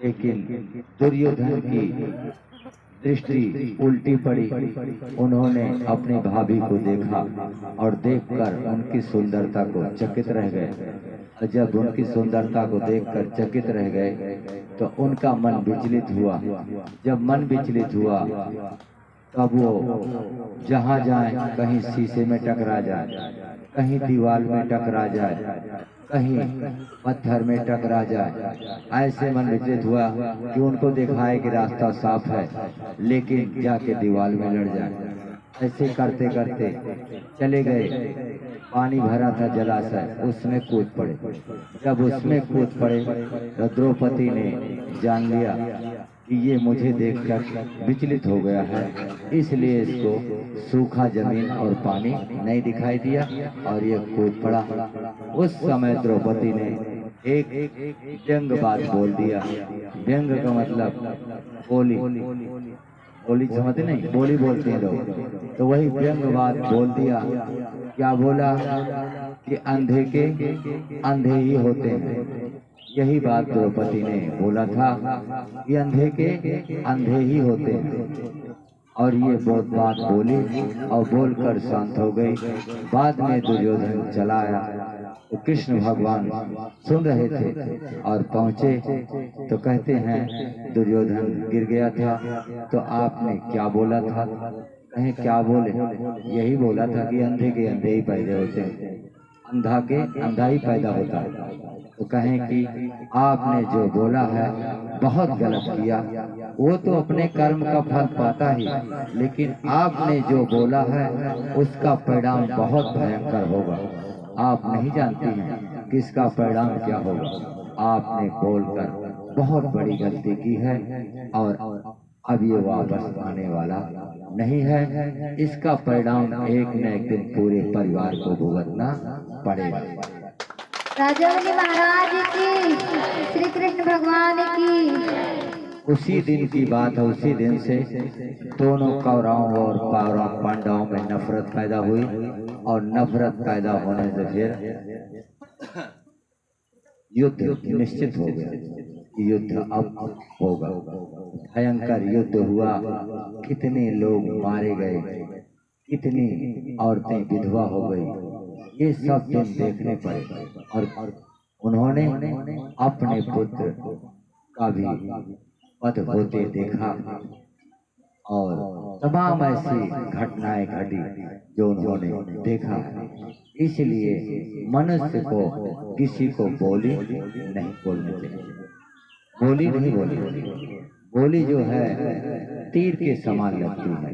लेकिन दुर्योधन की दृष्टि उल्टी पड़ी। उन्होंने अपनी भाभी को देखा और देखकर उनकी सुंदरता को चकित रह गए। और जब उनकी सुंदरता को देखकर चकित रह गए तो उनका मन विचलित हुआ। जब मन विचलित हुआ तब वो जहां जाए कहीं शीशे में टकरा जाए, कहीं दीवार में टकरा जाए, कहीं पत्थर में टकरा जाए। ऐसे मन विचलित हुआ कि उनको देखा है कि रास्ता साफ है, लेकिन जाके दीवार में लड़ जाए। ऐसे करते करते चले गए। पानी भरा था जलाशय, उसमें कूद पड़े। जब उसमें कूद पड़े तो द्रौपदी ने जान लिया कि ये मुझे देखकर विचलित हो गया है, इसलिए इसको सूखा जमीन और पानी नहीं दिखाई दिया और ये कूद पड़ा। उस समय द्रौपदी ने एक व्यंग बात बोल दिया। व्यंग का मतलब बोली, बोली समझते नहीं, बोली बोलते हैं लोग, तो वही व्यंग बात बोल दिया। क्या बोला कि अंधे के अंधे ही होते हैं। यही बात द्रौपदी ने बोला था कि अंधे के अंधे ही होते हैं। और ये बहुत बात बोली और बोलकर शांत हो गई। बाद में दुर्योधन चला आया तो कृष्ण भगवान सुन रहे थे और पहुंचे तो कहते हैं दुर्योधन गिर गया था तो आपने क्या बोला था? कहें क्या बोले? यही बोला था कि अंधे के अंधे ही पैदा होते हैं, अंधा के अंधा ही पैदा होता है। तो कहें कि आपने जो बोला है बहुत गलत किया। वो तो अपने कर्म का फल पाता ही, लेकिन आपने जो बोला है उसका परिणाम बहुत भयंकर होगा। आप नहीं जानती हैं कि इसका परिणाम क्या होगा। आपने बोलकर बहुत बड़ी गलती की है और अब ये वापस आने वाला नहीं है। इसका परिणाम एक न एक दिन पूरे परिवार को भुगतना पड़ेगा। राजवली महाराज की, श्री कृष्ण भगवान की। उसी दिन की बात है। उसी दिन से दोनों कौरवों और पांडवों में नफरत पैदा हुई और नफरत पैदा होने से फिर युद्ध निश्चित हो गया। युद्ध अब होगा। भयंकर युद्ध हुआ। कितने लोग मारे गए, कितनी औरतें विधवा हो गई, ये सब दिन देखने पड़े। और उन्होंने अपने पुत्र का भी वध होते देखा और तमाम ऐसी घटनाएं घटी जो उन्होंने देखा। इसलिए मनुष्य को किसी को बोली नहीं बोलनी चाहिए। बोली नहीं बोली, बोली जो है तीर के समान लगती है।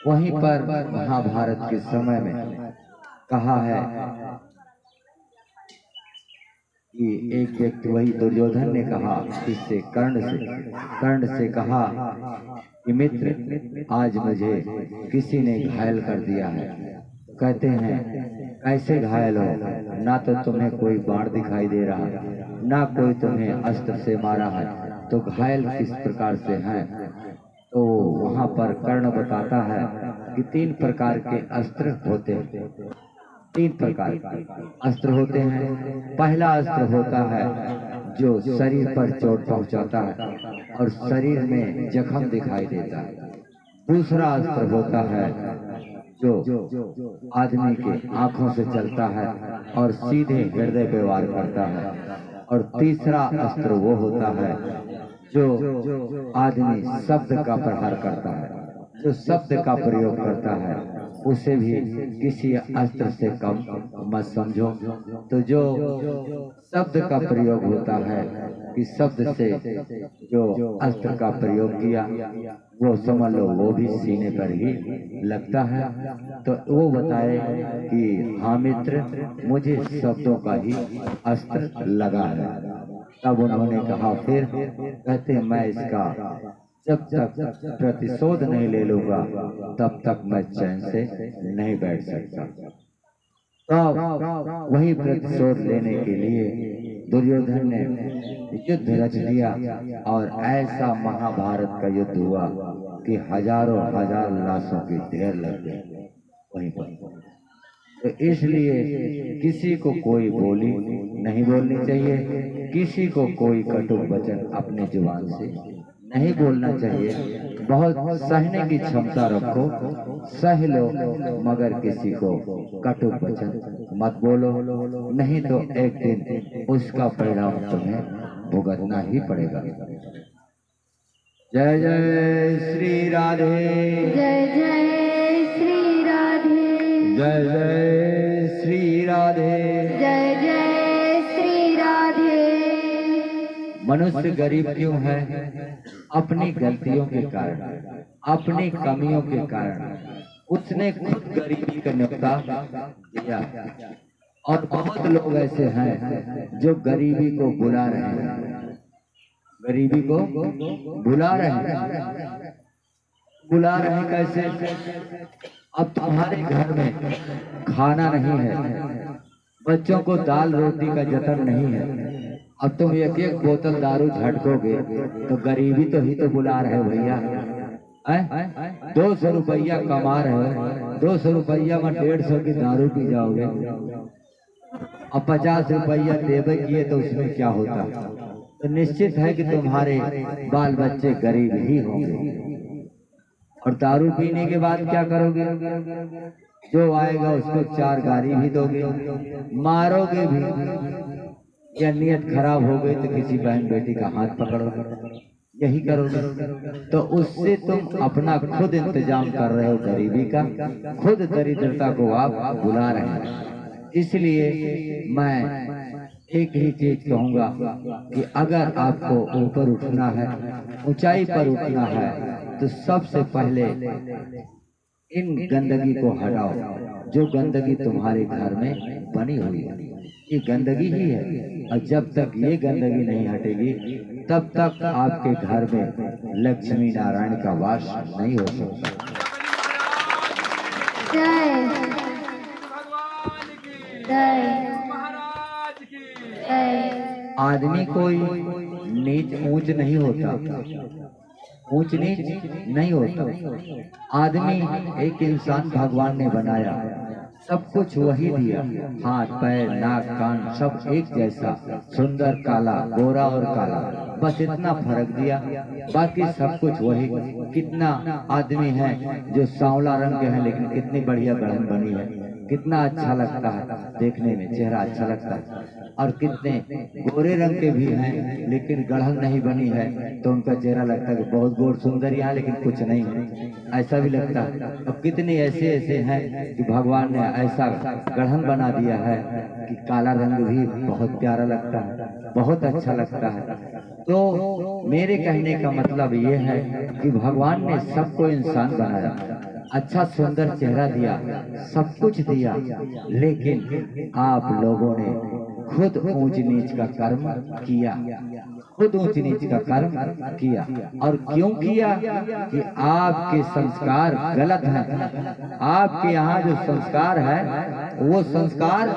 वहीं पर महाभारत के समय में कहा है कि एक व्यक्ति, वही दुर्योधन ने कहा इससे कर्ण से कहा कि मित्र आज मुझे किसी ने घायल कर दिया है। कहते हैं कैसे घायल हो? ना तो तुम्हें कोई बाण दिखाई दे रहा, ना कोई तुम्हें अस्त्र से मारा है, तो घायल किस प्रकार से है? तो वहां पर कर्ण बताता है कि 3 प्रकार के अस्त्र होते हैं। 3 प्रकार के अस्त्र होते हैं। पहला अस्त्र होता है जो शरीर पर चोट पहुंचाता है और शरीर में जख्म दिखाई देता है। दूसरा अस्त्र होता है जो आदमी के आंखों से चलता है और सीधे हृदय पे वार करता है। और तीसरा अस्त्र वो होता है जो आदमी शब्द का प्रहार करता है, जो शब्द का प्रयोग करता है, उसे भी किसी अस्त्र से कम मत समझो। तो जो शब्द का प्रयोग होता है कि शब्द से जो अस्त्र का प्रयोग किया वो समझ लो वो भी सीने पर ही लगता है। तो वो बताए कि हाँ मित्र, मुझे शब्दों का ही अस्त्र लगा है। तब उन्होंने कहा फिर, कहते मैं इसका जब तक प्रतिशोध नहीं ले लूंगा तब तक मैं चैन से नहीं बैठ सकता। तो वही प्रतिशोध लेने के लिए दुर्योधन ने युद्ध रच दिया और ऐसा महाभारत का युद्ध हुआ कि हजारों हजार लाशों के ढेर लग गए वहीं पर। तो इसलिए किसी को कोई बोली नहीं बोलनी चाहिए, किसी को कोई कटु वचन अपने जुबान से नहीं बोलना चाहिए। बहुत सहने की क्षमता रखो, सह लो, मगर किसी को कटु वचन मत बोलो, नहीं तो एक दिन उसका परिणाम तुम्हें भुगतना ही पड़ेगा। जय जय श्री राधे, जय जय श्री राधे, जय जय श्री राधे, जय जय श्री राधे। मनुष्य गरीब क्यों है? अपनी गलतियों के कारण, अपनी कमियों के कारण उसने खुद गरीबी का न्योता दिया। और बहुत लोग ऐसे हैं जो गरीबी को बुला रहे हैं, गरीबी को बुला रहे हैं। बुला रहे हैं कैसे? अब तुम्हारे घर में खाना नहीं है, बच्चों को दाल रोटी का जतन नहीं है, अब तुम एक एक बोतल दारू झटकोगे तो गरीबी तो ही तो बुला रहे हो भैया। 200 रुपया कमा रहे हो, 200 रुपया में 150 की दारू पी जाओगे, अब 50 रुपया देवे किए तो उसमें क्या होता? तो निश्चित है कि तुम्हारे बाल बच्चे गरीब ही होंगे। और दारू पीने के बाद क्या करोगे? जो आएगा उसको 4 गाली भी दोगे, मारोगे भी, या नियत खराब हो गई तो किसी बहन बेटी का हाथ पकड़ोगे, यही करोगे। तो उससे तुम अपना खुद इंतजाम कर रहे हो गरीबी का, खुद दरिद्रता को आप बुला रहे हैं। इसलिए मैं एक ही चीज कहूंगा कि अगर आपको ऊपर उठना है, ऊंचाई पर उठना है, तो सबसे पहले इन गंदगी को हटाओ। जो गंदगी तुम्हारे घर में बनी हुई है ये गंदगी ही है, और जब तक ये गंदगी नहीं हटेगी तब तक आपके घर में लक्ष्मी नारायण का वास नहीं हो सकता। जय जय जय। आदमी कोई नीच ऊंच नहीं होता, ऊंच नीच नहीं होता। आदमी एक इंसान भगवान ने बनाया, सब कुछ वही दिया, हाथ पैर नाक कान सब एक जैसा, सुंदर काला, गोरा और काला, बस इतना फर्क दिया, बाकी सब कुछ वही। कितना आदमी है जो सांवला रंग के हैं लेकिन कितनी बढ़िया गढ़न बनी है, कितना अच्छा लगता है देखने में, चेहरा अच्छा लगता है। और कितने गोरे रंग के भी हैं लेकिन गढ़न नहीं बनी है तो उनका चेहरा लगता है कि बहुत गोर सुंदर यहाँ लेकिन कुछ नहीं है, ऐसा भी लगता है। अब कितने ऐसे ऐसे हैं कि भगवान ने ऐसा गढ़न बना दिया है कि काला रंग भी बहुत प्यारा लगता है, बहुत अच्छा लगता है। तो मेरे कहने का मतलब ये है कि भगवान ने सबको इंसान बनाया, अच्छा सुंदर चेहरा दिया, सब कुछ दिया, लेकिन आप लोगों ने खुद ऊंच नीच का कर्म किया, खुद ऊंच नीच का कर्म किया। और क्यों किया? कि आपके संस्कार गलत हैं, आपके यहाँ जो संस्कार है वो संस्कार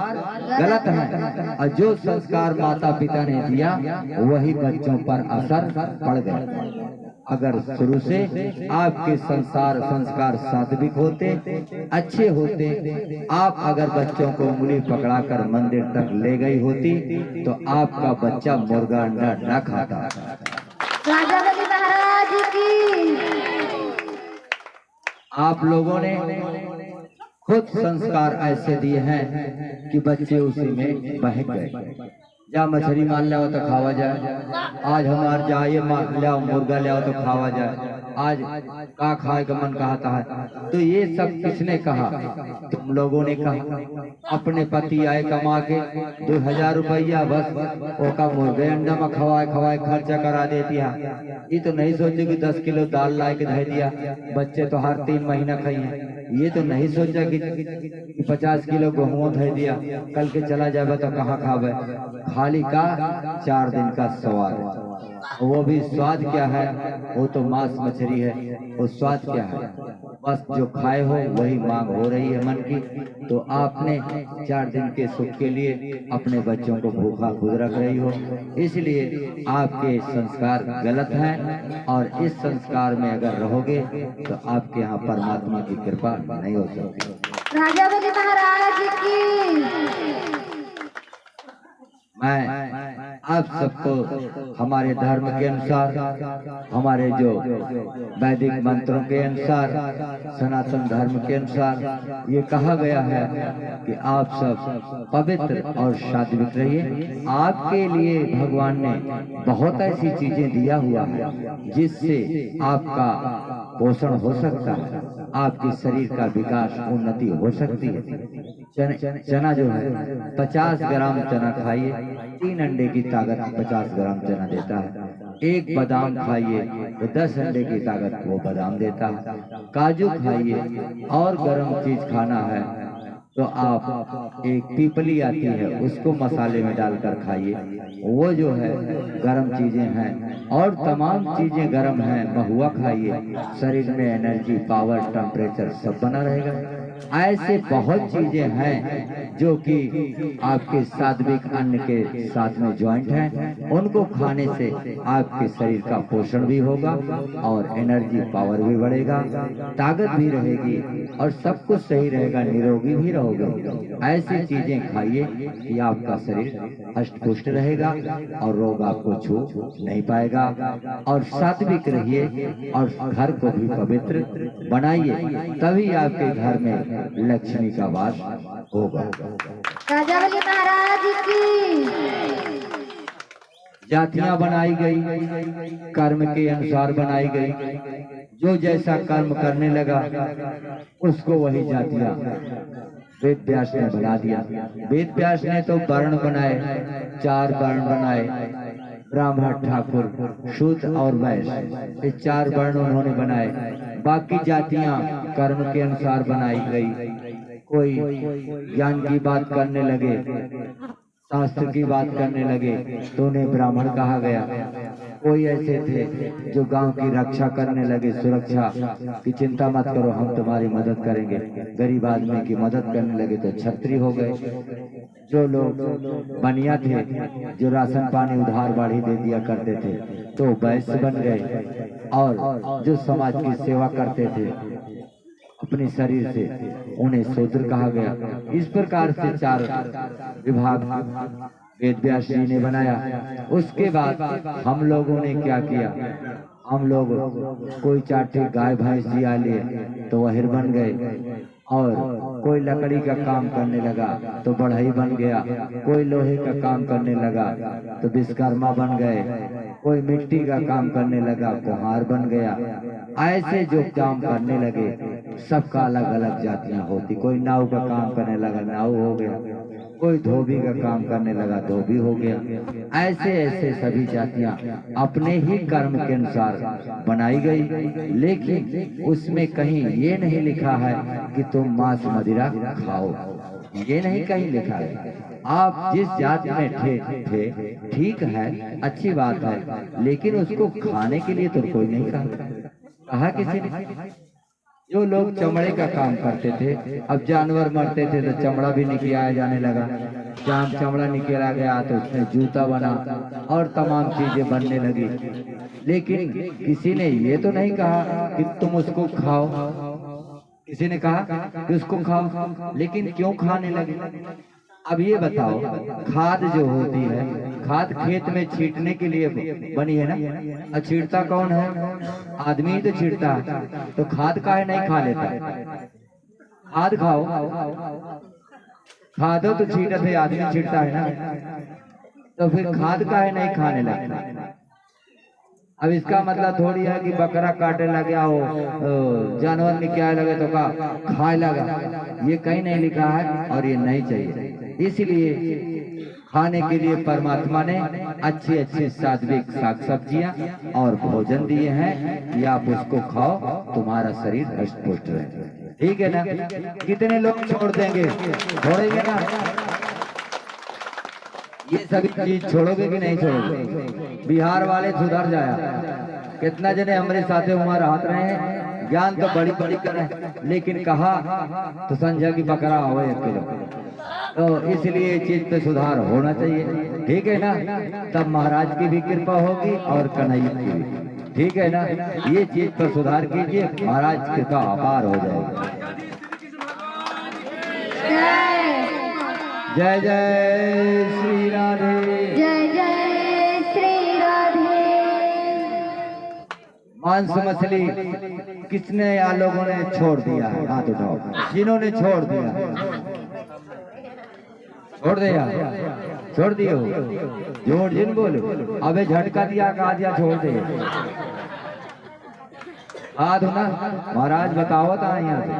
गलत है, और जो संस्कार माता पिता ने दिया वही बच्चों पर असर पड़ गया। अगर शुरू से आपके संस्कार सात्विक होते, अच्छे होते, आप अगर बच्चों को उंगली पकड़ाकर मंदिर तक ले गई होती तो आपका बच्चा मुर्गा अंडा न खाता। राजा बलि महाराज की। आप लोगों ने खुद संस्कार ऐसे दिए हैं कि बच्चे उसी में बहक गए। जा मछली मान लाओ तो खावा जाए, आज हमार जाए मान लाओ मुर्गा लाओ तो खावा जाए, आज का खाए का मन कहता है। तो ये सब किसने कहा? तुम लोगों ने कहा। अपने पति आए कमा के 2000 रुपया बस ओका मुर्गे अंडा में खवाए खवाए खर्चा करा देती है। ये तो नहीं सोचे कि 10 किलो दाल ला के धे दिया, बच्चे तो हर 3 महीना खाइए। ये तो नहीं सोचा कि 50 किलो गेहूं धे दिया, कल के चला जाए तो कहाँ खावे। खाली का 4 दिन का स्वाद, वो भी स्वाद क्या है? वो तो मांस मछली है, वो स्वाद क्या है? बस जो खाए हो वही मांग हो रही है मन की। तो आपने 4 दिन के सुख के लिए अपने बच्चों को भूखा खुद रख रही हो, इसलिए आपके संस्कार गलत हैं। और इस संस्कार में अगर रहोगे तो आपके यहाँ परमात्मा की कृपा नहीं हो सकती। राजा बलि महाराज की। मैं आप सबको हमारे धर्म के अनुसार, हमारे जो वैदिक मंत्रों के अनुसार, सनातन धर्म के अनुसार ये कहा गया है कि आप सब पवित्र और सात्विक रहिए। आपके लिए भगवान ने बहुत ऐसी चीजें दिया हुआ है जिससे आपका पोषण हो सकता है, आपके शरीर का विकास उन्नति हो सकती है। चना जो है 50 ग्राम चना खाइए, 3 अंडे की ताकत 50 ग्राम चना देता है। एक बादाम खाइए तो 10 अंडे की ताकत वो बादाम देता है। काजू खाइए और गर्म चीज खाना है तो आप एक पीपली आती है उसको मसाले में डालकर खाइए, वो जो है गर्म चीजें हैं और तमाम चीजें गर्म हैं। महुआ खाइए, शरीर में एनर्जी, पावर, टेम्परेचर सब बना रहेगा। ऐसे बहुत चीजें हैं जो कि आपके सात्विक अन्न के साथ में ज्वाइंट हैं, उनको खाने से आपके शरीर का पोषण भी होगा और एनर्जी पावर भी बढ़ेगा, ताकत भी रहेगी और सब कुछ सही रहेगा, निरोगी भी रहोगे। ऐसी चीजें खाइए कि आपका शरीर हष्ट पुष्ट रहेगा और रोग आपको छू नहीं पाएगा। और सात्विक रहिए और घर को भी पवित्र बनाइए, तभी आपके घर में लक्ष्मी का वास होगा। राजा बलि महाराज की। जातियां बनाई गई, कर्म के अनुसार बनाई गई। जो जैसा कर्म करने लगा उसको वही जातियां वेद व्यास ने बना दिया। वेद व्यास ने तो वर्ण बनाए, 4 वर्ण बनाए, ब्राह्मण, ठाकुर, शूद्र और वैश्य, ये 4 वर्ण उन्होंने बनाए। बाकी जातियां कर्म के अनुसार बनाई गई। कोई ज्ञान की बात करने लगे, शास्त्र की बात करने लगे तो उन्हें ब्राह्मण कहा गया। कोई ऐसे थे जो गांव की रक्षा करने लगे, सुरक्षा की चिंता मत करो हम तुम्हारी मदद करेंगे, गरीब आदमी की मदद करने लगे तो क्षत्रिय हो गए। जो लोग बनिया थे, जो राशन पानी उधार बाढ़ी दे दिया करते थे तो वैश्य बन गए। और जो समाज की सेवा करते थे अपने शरीर से, उन्हें शूद्र कहा गया। इस प्रकार से 4 विभाग वेद व्यास जी ने बनाया। उसके बाद हम लोगों ने क्या किया, हम लोग कोई 4 गाय भैंस जिया लिए तो वह बन गए, और कोई लकड़ी का काम करने लगा तो बढ़ई बन गया, कोई लोहे का काम करने लगा तो विश्वकर्मा बन गए, कोई मिट्टी का काम करने लगा कुम्हार बन गया। ऐसे जो काम करने लगे सबका अलग अलग जातियां होती। कोई नाव का काम करने लगा, नाव हो गया, कोई धोबी का काम करने लगा, धोबी हो गया। ऐसे ऐसे सभी जातियां अपने ही कर्म के अनुसार बनाई गई, लेकिन उसमें कहीं ये नहीं लिखा है कि तुम मांस मदिरा खाओ, ये नहीं कहीं लिखा है। आप जिस जात में थे ठीक है, अच्छी बात है, लेकिन उसको खाने के लिए तो कोई नहीं कहा किसी ने। जो लोग चमड़े का काम करते थे, अब जानवर मरते थे तो चमड़ा भी निकलाया जाने लगा। जहाँ चमड़ा निकला गया तो उसमें जूता बना और तमाम चीजें बनने लगी, लेकिन किसी ने ये तो नहीं कहा कि तुम उसको खाओ। किसी ने कहा कि उसको खाओ, लेकिन क्यों खाने लगे? अब ये बताओ, खाद जो होती है, खाद खेत में छींटने के लिए बनी है ना, और छींटता कौन है? आदमी ही तो छींटता है, तो खाद काहे नहीं खा लेता? खाद खाओ, खादो तो छींटते आदमी छींटता है ना, तो फिर खाद काहे नहीं खाने लगता? अब इसका मतलब थोड़ी है कि बकरा काटे लगे हो, जानवर निकाले लगे तो का खाए लगा, ये कहीं नहीं लिखा है और ये नहीं चाहिए। इसलिए खाने के लिए परमात्मा ने अच्छे अच्छे सात्विक साग सब्जियां और भोजन दिए हैं कि आप उसको खाओ, तुम्हारा शरीर हष्ट पुष्ट रहे। ठीक है ना? कितने लोग छोड़ देंगे? छोड़ेंगे ना? ये सभी चीज छोड़ोगे कि नहीं छोड़ोगे? बिहार वाले सुधर जाया, कितना जने हमारे साथ वहां रहते रहे हैं, ज्ञान तो बड़ी बड़ी करे, लेकिन कहा तो संजय की बकरा हो 1 किलो। तो इसलिए चीज पे सुधार होना चाहिए। ठीक है ना? तब महाराज की भी कृपा होगी और कन्हैया की भी। ठीक है ना? ये चीज पर सुधार कीजिए, महाराज कृपा अपार हो जाएगी। जय जय श्री राधे। जय जय श्री राधे। मांस मछली किसने या लोगों ने छोड़ दिया है? हाथ उठाओ जिन्होंने छोड़ दिया। छोड़ दिया, छोड़ दियो, जोड़ जिन बोलो। अबे झटका दिया, कहा दिया छोड़ दे। हाथ ना महाराज बताओ था यहाँ से।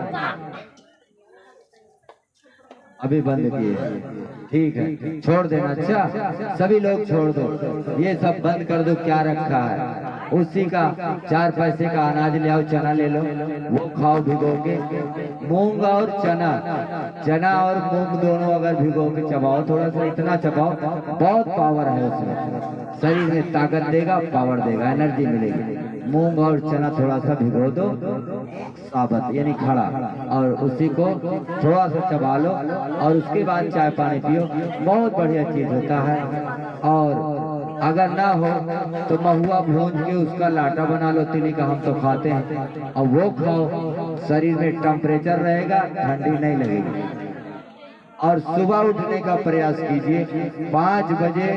अभी बंद किए, ठीक है छोड़ देना। अच्छा सभी लोग छोड़ दो, ये सब बंद कर दो। क्या रखा है? उसी का 4 पैसे का अनाज ले आओ, चना ले लो, वो खाओ भिगो के। मूंग और चना, चना और मूंग दोनों अगर भिगो के चबाओ, थोड़ा सा इतना चबाओ, बहुत पावर है उसमें, शरीर में ताकत देगा, पावर देगा, एनर्जी मिलेगी। मूंग और चना थोड़ा सा भिगो दो साबत यानी खड़ा, और उसी को थोड़ा सा चबा लो और उसके बाद चाय पानी पियो, बहुत बढ़िया चीज होता है। और अगर ना हो तो महुआ भून के उसका लाटा बना लो, तिली का हम तो खाते हैं, और वो खाओ, शरीर में टेम्परेचर रहेगा, ठंडी नहीं लगेगी। और सुबह उठने का प्रयास कीजिए 5 बजे,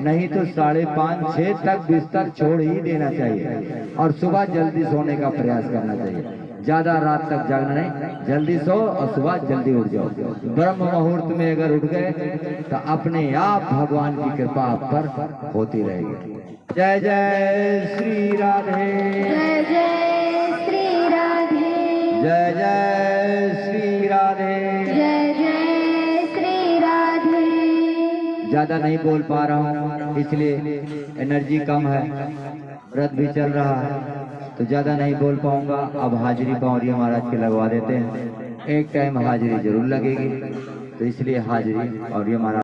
नहीं तो 5:30 6 तक बिस्तर छोड़ ही देना चाहिए, और सुबह जल्दी सोने का प्रयास करना चाहिए। ज्यादा रात तक जागना नहीं, जल्दी सो और सुबह जल्दी उठ जाओ। ब्रह्म मुहूर्त में अगर उठ गए तो अपने आप भगवान की कृपा आप पर होती रहेगी। जय जय श्री राधे। जय जय श्री राधे। जय जय श्री राधे। जय जय श्री राधे। ज्यादा नहीं बोल पा रहा हूँ, इसलिए एनर्जी कम है, व्रत भी चल रहा है तो ज्यादा नहीं बोल पाऊंगा। अब हाजिरी पौरिया महाराज के लगवा देते हैं, एक टाइम हाजिरी जरूर लगेगी, तो इसलिए हाजिरी पौरिया महाराज